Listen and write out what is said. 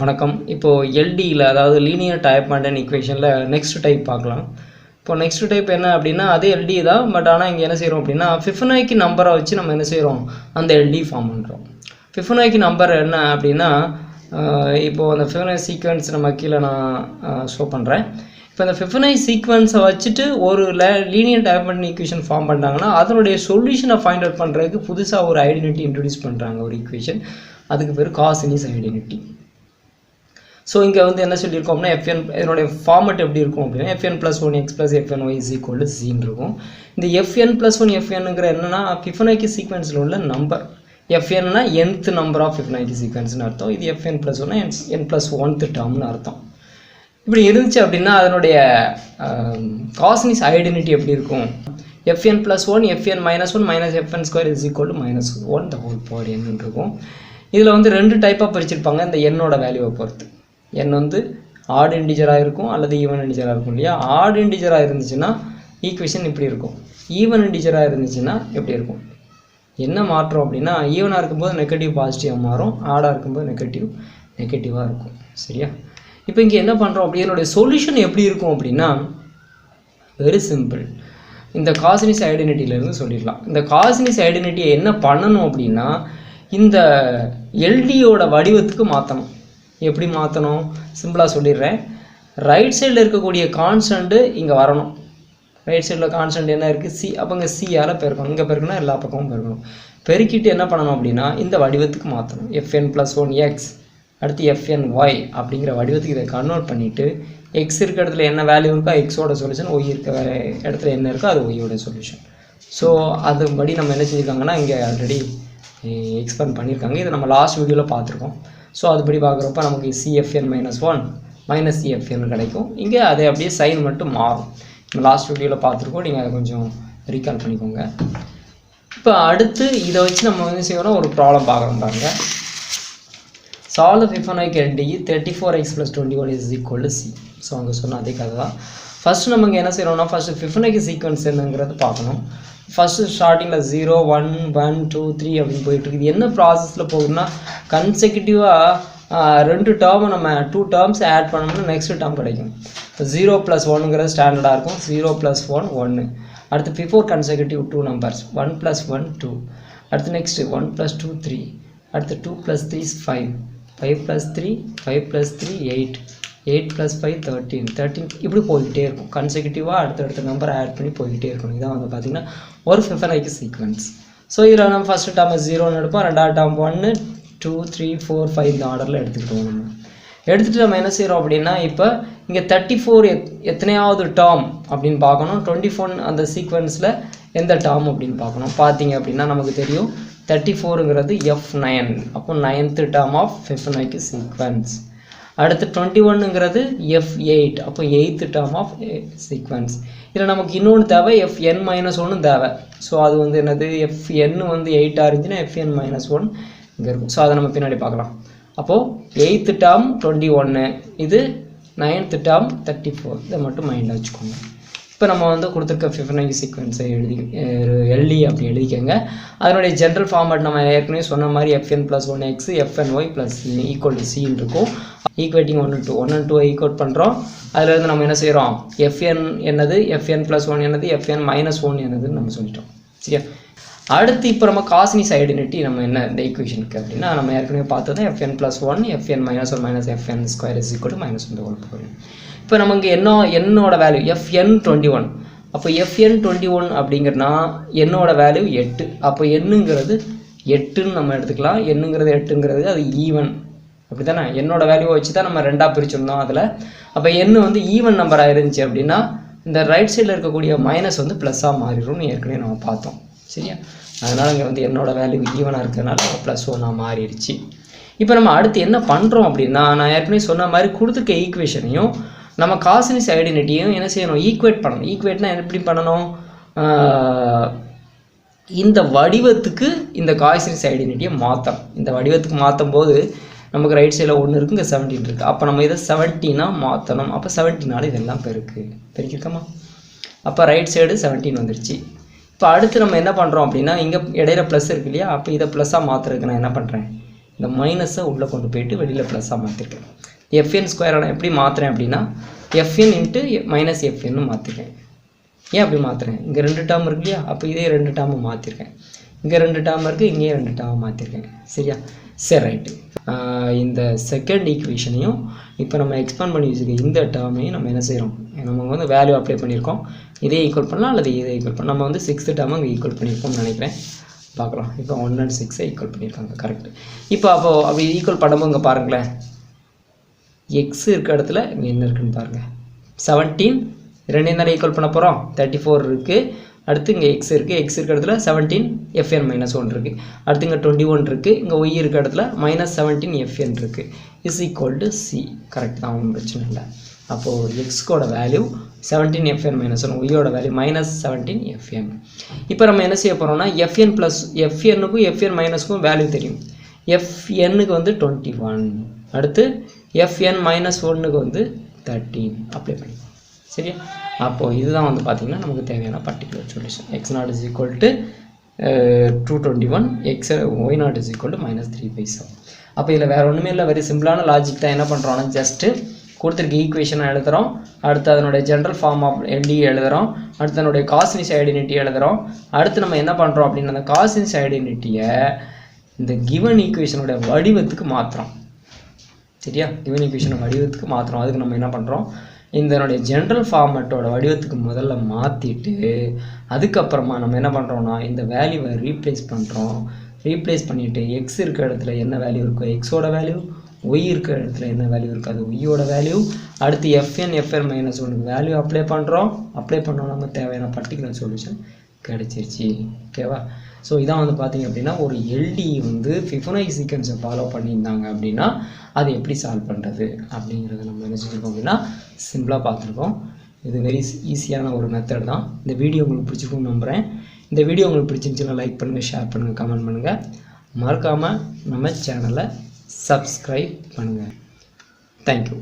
வணக்கம். இப்போது எல்டியில் அதாவது லீனியர் டயபண்டன்ட் ஈக்குவேஷனில் நெக்ஸ்ட் டைப் பார்க்கலாம். இப்போ நெக்ஸ்ட் டைப் என்ன அப்படின்னா அதே எல்டி தான். பட் ஆனால் இங்கே என்ன செய்கிறோம் அப்படின்னா ஃபிபனாக்கி நம்பரை வச்சு நம்ம என்ன செய்கிறோம், அந்த எல்டி ஃபார்ம் பண்ணுறோம். ஃபிபனாக்கி நம்பர் என்ன அப்படின்னா இப்போது அந்த ஃபிபனாக்கி சீக்வன்ஸ் நம்ம கீழே நான் ஷோ பண்ணுறேன். இப்போ இந்த ஃபிபனாக்கி சீக்வன்ஸை வச்சுட்டு ஒரு லீனியர் டயபண்டன்ட் ஈக்குவேஷன் ஃபார்ம் பண்ணுறாங்கன்னா அதனுடைய சொல்யூஷனை ஃபைண்ட் அவுட் பண்ணுறதுக்கு புதுசாக ஒரு ஐடென்டிட்டி இன்ட்ரடியூஸ் பண்ணுறாங்க, ஒரு ஈக்குவேஷன். அதுக்கு பேர் காசினிஸ் ஐடென்டிட்டி. ஸோ இங்கே வந்து என்ன சொல்லியிருக்கோம்னா எஃப்என் இதனுடைய ஃபார்மெட் எப்படி இருக்கும் அப்படின்னா fn + 1x + fny = c இருக்கும். இந்த fn + 1 fnங்கிற என்னன்னா ஃபிபனாக்கி சீக்வன்ஸில் உள்ள நம்பர். fnனா nth நம்பர் ஆஃப் ஃபிபனாக்கி சீக்வன்ஸ்னு அர்த்தம். இது fn + 1 n + 1th டேர்ம்னு அர்த்தம். இப்படி இருந்துச்சு அப்படின்னா அதனுடைய காசினிஸ் ஐடென்டிட்டி எப்படி இருக்கும்? fn + 1 fn - 1 - fn² = -1 the whole power n இருக்கும். இதில் வந்து ரெண்டு டைப்பாக பிரிச்சிருப்பாங்க இந்த என்னோட வேல்யூவை பொறுத்து. n வந்து ஆட் இன்டிஜராக இருக்கும் அல்லது ஈவன் இன்டிஜராக இருக்கும் இல்லையா? ஆட் இன்டிஜராக இருந்துச்சுன்னா ஈக்குவேஷன் இப்படி இருக்கும். ஈவன் இன்டிஜராக இருந்துச்சுன்னா எப்படி இருக்கும்? என்ன மாற்றம் அப்படின்னா ஈவனாக இருக்கும்போது நெகட்டிவ் பாசிட்டிவாக மாறும், ஆடாக இருக்கும்போது நெகட்டிவாக இருக்கும். சரியா? இப்போ இங்கே என்ன பண்ணுறோம் அப்படி என்னுடைய சொல்யூஷன் எப்படி இருக்கும் அப்படின்னா வெரி சிம்பிள். இந்த காசினிஸ் ஐடென்டிட்டியிலேருந்து சொல்லிடலாம். இந்த காசினிஸ் ஐடென்டிட்டியை என்ன பண்ணணும் அப்படின்னா இந்த எல்டியோட வடிவத்துக்கு மாற்றணும். எப்படி மாற்றணும்? சிம்பிளாக சொல்லிடுறேன். ரைட் சைடில் இருக்கக்கூடிய கான்ஸ்டன்ட்டு இங்கே வரணும். ரைட் சைடில் கான்ஸ்டன்ட் என்ன இருக்குது? சி. அப்போ இங்கே சியால் பெருக்கணும். இங்கே பெருக்கணும், எல்லா பக்கமும் பெருக்கணும். பெருக்கிட்டு என்ன பண்ணணும் அப்படின்னா இந்த வடிவத்துக்கு மாற்றணும். fn + 1x அடுத்து fny அப்படிங்கிற வடிவத்துக்கு இதை கன்வெர்ட் பண்ணிவிட்டு எக்ஸ் இருக்கிற இடத்துல என்ன வேல்யூ இருக்கோ எக்ஸோட சொல்யூஷன், ஒய் இருக்க இடத்துல என்ன இருக்கோ அது ஒய்யோட சொல்யூஷன். ஸோ அதுபடி நம்ம என்ன செஞ்சுருக்காங்கன்னா இங்கே ஆல்ரெடி எக்ஸ்பிளைன் பண்ணியிருக்காங்க. இதை நம்ம லாஸ்ட் வீடியோவில் பார்த்துருக்கோம். ஸோ அதுபடி பார்க்குறப்ப நமக்கு cfn - 1 - cfn கிடைக்கும். இங்கே அதை அப்படியே சைன் மட்டும் மாறும். நம்ம லாஸ்ட் வீடியோவில் பார்த்துருக்கோம். நீங்கள் அதை கொஞ்சம் ரீகால் பண்ணிக்கோங்க. இப்போ அடுத்து இதை வச்சு நம்ம வந்து செய்யணும் ஒரு ப்ராப்ளம் பார்க்குறோம் பாருங்க. Solve Fibonacci LD 34x + 21 = c. So அங்கே சொன்ன அதே கதை தான். ஃபஸ்ட்டு நம்ம இங்கே என்ன செய்யணும்னா ஃபஸ்ட்டு ஃபிபனாக்கி சீக்வன்ஸ் என்னங்கிறது பார்க்கணும். ஃபஸ்ட்டு ஸ்டார்டிங்கில் 0 1 1 2 3 அப்படின்னு போயிட்டுருக்கு. இது என்ன ப்ராசஸில் போகுதுன்னா கன்செக்யூட்டிவாக ரெண்டு டேர்மை நம்ம 2 டேர்ம்ஸ் ஆட் பண்ணோம்னா நெக்ஸ்ட் டேர்ம் கிடைக்கும். 0 + 1ங்கிறது ஸ்டாண்டர்டாக இருக்கும். 0 + 1 1. அடுத்து பிஃபோர் கன்செக்யூட்டிவ் 2 நம்பர்ஸ் 1 + 1 2. அடுத்து நெக்ஸ்ட்டு 1 + 2 3. அடுத்து 2 + 3 5. 5 + 3 5 + 3 8. 8 + 5 13. 13 இப்படி போய்கிட்டே இருக்கும். கன்செக்யூட்டிவாக அடுத்தடுத்த நம்பரை ஆட் பண்ணி போய்கிட்டே இருக்கணும். இதான் வந்து பார்த்திங்கன்னா ஒரு ஃபிபனாக்கி சீக்வன்ஸ். ஸோ இதில் நம்ம ஃபஸ்ட்டு டேர்ம் 0ன்னு எடுப்போம், ரெண்டாவது டேர்ம் 1 2 3 4 5 இந்த ஆர்டரில் எடுத்துக்கிட்டோம். நம்ம எடுத்துகிட்டு நம்ம என்ன செய்கிறோம் அப்படின்னா இப்போ இங்கே 34 எத்தனையாவது டேர்ம் அப்படின்னு பார்க்கணும். 24 அந்த சீக்வன்ஸில் எந்த டேர்ம் அப்படின்னு பார்க்கணும். பார்த்தீங்க அப்படின்னா நமக்கு தெரியும் 34ங்கிறது f9. அப்போ 9th term of Fibonacci sequence. அடுத்து 21ங்கிறது f8. அப்போ 8th டேர்ம் ஆஃப் சீக்வன்ஸ். இதில் நமக்கு இன்னொன்று தேவை fn - 1 தேவை. ஸோ அது வந்து என்னது fn வந்து 8ஆக இருந்துச்சுன்னா fn - 1 இங்கே இருக்கும். ஸோ அதை நம்ம பின்னாடி பார்க்கலாம். அப்போது 8th டேர்ம் 21, இது 9th டேர்ம் 34. இதை மட்டும் மைண்டில் வச்சுக்கோங்க. இப்போ நம்ம வந்து கொடுத்துருக்க ஃபிபனாக்கி சீக்வன்ஸை எல்டி அப்படி எழுதிக்கங்க. அதனுடைய ஜென்ரல் ஃபார்மேட் நம்ம ஏற்கனவே சொன்ன மாதிரி fn + 1x fny + c இருக்கும். ஈக்குவேட்டிங் 1 and 2 1 and 2 ஈக்குவேட் பண்ணுறோம். அதில் இருந்து நம்ம என்ன செய்கிறோம் fn என்னது fn + 1 என்னது fn - 1 என்னதுன்னு நம்ம சொல்லிட்டோம். சரியா? அடுத்து இப்போ நம்ம காசினிஸ் ஐடென்டிட்டி நம்ம என்ன இந்த ஈக்குவேஷனுக்கு அப்படின்னா நம்ம ஏற்கனவே பார்த்தது fn + 1 fn - 1 - fn² = -1. இப்போ நமக்கு என்னோட வேல்யூ fn 21. அப்போ fn 21 அப்படிங்கிறனா என்னோட வேல்யூ 8. அப்போ என்னங்கிறது 8ன்னு நம்ம எடுத்துக்கலாம். என்னங்கிறது 8ங்கிறது அது ஈவன், அப்படி தானே? என்னோட வேல்யூவை வச்சு தான் நம்ம ரெண்டாக பிரிச்சிருந்தோம் அதில். அப்போ n வந்து ஈவன் நம்பராக இருந்துச்சு அப்படின்னா இந்த ரைட் சைடில் இருக்கக்கூடிய மைனஸ் வந்து ப்ளஸ்ஸாக மாறிடும்னு ஏற்கனவே நம்ம பார்த்தோம். சரியா? அதனால் இங்கே வந்து என்னோட வேல்யூ ஈவனாக இருக்கிறதுனால +1 மாறிடுச்சு. இப்போ நம்ம அடுத்து என்ன பண்ணுறோம் அப்படின்னா நான் ஏற்கனவே சொன்ன மாதிரி கொடுத்துருக்க ஈக்குவேஷனையும் நம்ம காசினிஸ் ஐடென்டிட்டியும் என்ன செய்யணும், ஈக்குவேட் பண்ணணும். ஈக்குவேட்னா எப்படி பண்ணணும்? இந்த வடிவத்துக்கு இந்த காசினிஸ் ஐடென்டிட்டியை மாற்றணும். இந்த வடிவத்துக்கு மாற்றும் போது நமக்கு ரைட் சைடில் 1 இருக்குது, இங்கே 17 இருக்குது. அப்போ நம்ம இதை 17ஆக மாற்றணும். அப்போ 17ஆல் இதெல்லாம் பெருக்கிருக்கோமா? அப்போ ரைட் சைடு 17 வந்துருச்சு. இப்போ அடுத்து நம்ம என்ன பண்ணுறோம் அப்படின்னா இங்கே இடையில ப்ளஸ் இருக்கு இல்லையா? அப்போ இதை ப்ளஸ்ஸாக மாற்றுறதுக்கு நான் என்ன பண்ணுறேன், இந்த மைனஸை உள்ளே கொண்டு போயிட்டு வெளியில் ப்ளஸ்ஸாக மாற்றிருக்கேன். எஃப்என் ஸ்கொயரை நான் எப்படி மாற்றுறேன் அப்படின்னா எஃப்என் இன்ட்டு மைனஸ் எஃப்என்னு மாற்றிருக்கேன். ஏன் அப்படி மாற்றுறேன்? இங்கே 2 டேர்ம் இருக்கு இல்லையா, அப்போ இதே 2 டேர்மை மாற்றிருக்கேன். இங்கே 2 டேர்ம் இருக்குது, இங்கேயே 2 டேர்மை மாற்றிருக்கேன். சரியா? சரி, ரைட்டு. இந்த செகண்ட் ஈக்குவேஷனையும் இப்போ நம்ம எக்ஸ்பேண்ட் பண்ணி வச்சுருக்க இந்த டேர்மையும் நம்ம என்ன செய்கிறோம், நம்ம வந்து வேல்யூ அப்ளை பண்ணியிருக்கோம். இதே ஈக்குவல் பண்ணலாம் அல்லது இதே ஈக்குவல் பண்ணலாம். நம்ம வந்து 6th டேர்மை இங்கே ஈக்குவல் பண்ணியிருக்கோம்னு நினைக்கிறேன். பார்க்கலாம். இப்போ 1 and 6 ஈக்குவல் பண்ணியிருக்காங்க. கரெக்ட். இப்போ அப்படி ஈக்குவல் பண்ணும்போது இங்கே பாருங்களேன், எக்ஸ் இருக்க இடத்துல இங்கே என்ன இருக்குன்னு பாருங்கள். 17 2 தானே ஈக்குவல் பண்ண போகிறோம். 34 இருக்குது. அடுத்து இங்கே எக்ஸ் இருக்குது. எக்ஸ் இருக்க இடத்துல 17 fn - 1 இருக்குது. அடுத்து இங்கே 21 இருக்குது. இங்கே ஒய் இருக்க இடத்துல -17 fn இருக்குது. Is equal to C. Correct தான், ஒன்றும் பிரச்சனை இல்லை. அப்போது எக்ஸ்கோட வேல்யூ 17 fn - 1, ஒய்யோட வேல்யூ -17 fn. இப்போ நம்ம என்ன செய்ய போகிறோம்னா fn ப்ளஸ் fnனுக்கும் fn மைனஸ்க்கும் வேல்யூ தெரியும். fnனுக்கு வந்து 21, அடுத்து fn - 1க்கு வந்து 13 அப்ளை பண்ணிப்போம். சரியா? அப்போது இதுதான் வந்து பார்த்திங்கன்னா நமக்கு தேவையான particular solution. x0 is equal to 221, y0 is equal to -3/7. அப்போ இதில் வேறு ஒன்றுமே இல்லை, வெரி சிம்பிளான லாஜிக் தான். என்ன பண்ணுறோன்னா ஜஸ்ட்டு கொடுத்துருக்க ஈக்குவேஷனை எழுதுகிறோம், அடுத்து அதனுடைய ஜென்ரல் ஃபார்ம் ஆஃப் எல்டி எழுதுகிறோம், அடுத்து அதனுடைய காஸ்னிஸ் ஐடென்டிட்டி எழுதுகிறோம். அடுத்து நம்ம என்ன பண்ணுறோம் அப்படின்னா அந்த காஸ்னிஸ் ஐடென்டிட்டியை இந்த கிவன் ஈக்குவேஷனோட வடிவத்துக்கு மாற்றுறோம். சரியா? கிவன் ஈக்குவேஷனை வடிவத்துக்கு மாற்றுறோம். அதுக்கு நம்ம என்ன பண்ணுறோம், இதனுடைய ஜென்ரல் ஃபார்மேட்டோட வடிவத்துக்கு முதல்ல மாற்றிட்டு அதுக்கப்புறமா நம்ம என்ன பண்ணுறோம்னா இந்த வேல்யூவை ரீப்ளேஸ் பண்ணுறோம். ரீப்ளேஸ் பண்ணிவிட்டு எக்ஸ் இருக்கிற இடத்துல என்ன வேல்யூ இருக்கோ எக்ஸோட வேல்யூ, ஒய் இருக்கிற இடத்துல என்ன வேல்யூ இருக்கோ அது ஒய்யோட வேல்யூ, அடுத்து fn - 1 வேல்யூ அப்ளை பண்ணுறோம். அப்ளை பண்ணோம், நம்ம தேவையான பர்டிகுலர் சொல்யூஷன் கிடச்சிருச்சு. ஓகேவா? ஸோ இதான் வந்து பார்த்திங்க அப்படின்னா ஒரு எல்டி வந்து ஃபிபோனாச்சி சீக்வென்ஸை ஃபாலோ பண்ணியிருந்தாங்க அப்படின்னா அது எப்படி சால்வ் பண்ணுறது அப்படிங்கிறத நம்ம என்ன செஞ்சுருக்கோம் அப்படின்னா சிம்பிளாக பார்த்துருக்கோம். இது வெரி ஈஸியான ஒரு மெத்தட் தான். இந்த வீடியோ உங்களுக்கு பிடிச்சிருக்கும்னு நம்புகிறேன். இந்த வீடியோ உங்களுக்கு பிடிச்சிருந்துச்சுன்னா லைக் பண்ணுங்கள், ஷேர் பண்ணுங்கள், கமெண்ட் பண்ணுங்கள். மறக்காமல் நம்ம சேனலை சப்ஸ்கிரைப் பண்ணுங்கள். தேங்க்யூ.